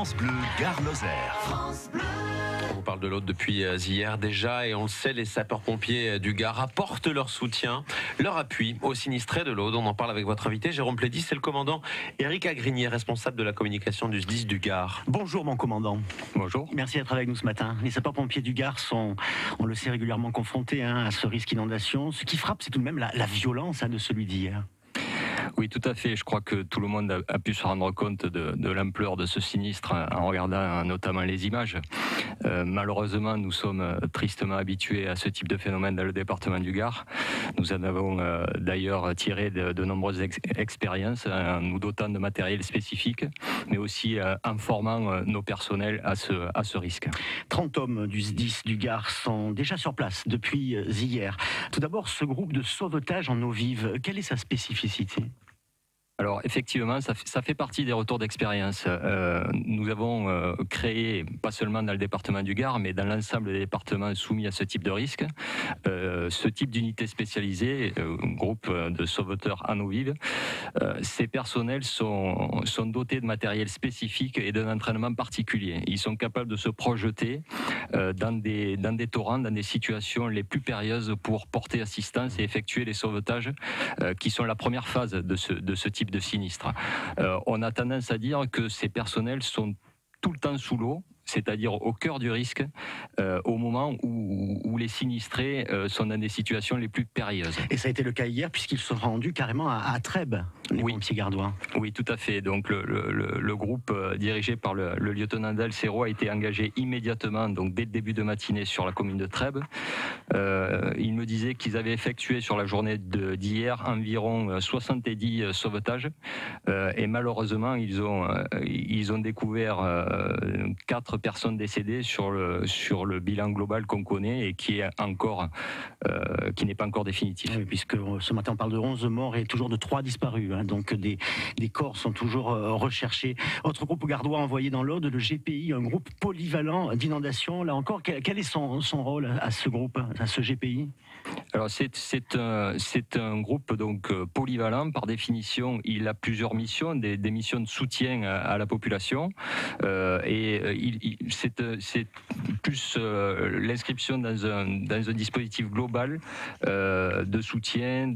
France Bleu Gard-Lozère. On vous parle de l'Aude depuis hier déjà et on le sait, les sapeurs-pompiers du Gard apportent leur soutien, leur appui aux sinistrés de l'Aude. On en parle avec votre invité Jérôme Plédis, c'est le commandant Éric Agrignier, responsable de la communication du SDIS du Gard. Bonjour mon commandant. Bonjour. Merci d'être avec nous ce matin. Les sapeurs-pompiers du Gard sont, on le sait, régulièrement confrontés à ce risque d'inondation. Ce qui frappe, c'est tout de même la violence de celui d'hier. Oui, tout à fait. Je crois que tout le monde a pu se rendre compte de l'ampleur de ce sinistre en regardant notamment les images. Malheureusement, nous sommes tristement habitués à ce type de phénomène dans le département du Gard. Nous en avons d'ailleurs tiré de nombreuses expériences en nous dotant de matériel spécifique, mais aussi en formant nos personnels à ce risque. 30 hommes du SDIS du Gard sont déjà sur place depuis hier. Tout d'abord, ce groupe de sauvetage en eau vive, quelle est sa spécificité ? Alors effectivement, ça fait partie des retours d'expérience. Nous avons créé, pas seulement dans le département du Gard, mais dans l'ensemble des départements soumis à ce type de risque, ce type d'unité spécialisée, groupe de sauveteurs en eau vive. Ces personnels sont dotés de matériel spécifique et d'un entraînement particulier. Ils sont capables de se projeter dans des torrents, dans des situations les plus périlleuses pour porter assistance et effectuer les sauvetages qui sont la première phase de ce type de sinistre. On a tendance à dire que ces personnels sont tout le temps sous l'eau, c'est-à-dire au cœur du risque, au moment où les sinistrés sont dans des situations les plus périlleuses. Et ça a été le cas hier, puisqu'ils se sont rendus carrément à Trèbes, les pompiers gardois. Oui, tout à fait. Donc le groupe dirigé par le lieutenant Dalcero a été engagé immédiatement, donc dès le début de matinée, sur la commune de Trèbes. Il me disait qu'ils avaient effectué sur la journée d'hier environ 70 sauvetages. Et malheureusement, ils ont découvert 4 personnes décédées sur le bilan global qu'on connaît et qui n'est pas encore définitif. Oui, puisque ce matin on parle de 11 morts et toujours de 3 disparus. Donc des corps sont toujours recherchés. Autre groupe gardois envoyé dans l'Aude, le GPI, un groupe polyvalent d'inondation. Là encore, quel est son rôle à ce groupe, à ce GPI ? Alors c'est un groupe donc polyvalent par définition. Il a plusieurs missions, des missions de soutien à la population c'est plus l'inscription dans un dispositif global de soutien,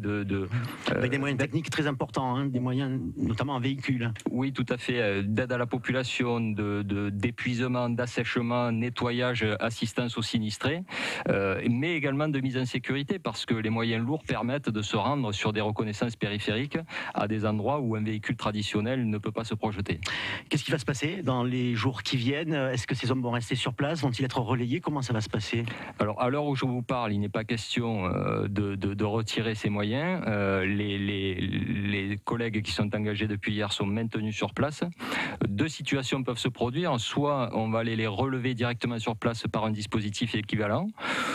avec des moyens techniques très importants, des moyens notamment en véhicule. Oui, tout à fait, d'aide à la population, d'épuisement, d'assèchement, nettoyage, assistance aux sinistrés, mais également de mise en sécurité, parce que les moyens lourds permettent de se rendre sur des reconnaissances périphériques à des endroits où un véhicule traditionnel ne peut pas se projeter. Qu'est-ce qui va se passer dans les jours qui viennent ? Est-ce que ces hommes vont rester sur place ? Vont-ils être relayés ? Comment ça va se passer ? Alors, à l'heure où je vous parle, il n'est pas question de retirer ces moyens. Les collègues qui sont engagés depuis hier sont maintenus sur place. 2 situations peuvent se produire. Soit on va aller les relever directement sur place par un dispositif équivalent,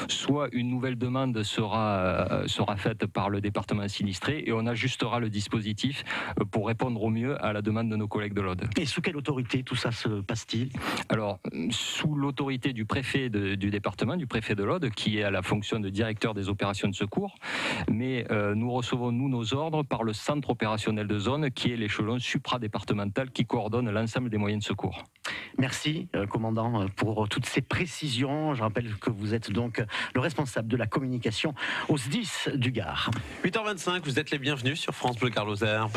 soit une nouvelle demande sera faite par le département sinistré et on ajustera le dispositif pour répondre au mieux à la demande de nos collègues de l'Aude. Et sous quelle autorité tout ça se passe-t-il ? Alors, sous l'autorité du préfet du département, du préfet de l'Aude, qui est à la fonction de directeur des opérations de secours, mais nous recevons, nos ordres par le centre opérationnel de zone, qui est l'échelon supradépartemental qui coordonne l'ensemble des moyens de secours. Merci, commandant, pour toutes ces précisions. Je rappelle que vous êtes donc le responsable de la communication au SDIS du Gard. 8h25, vous êtes les bienvenus sur France Bleu Gard-Lozère.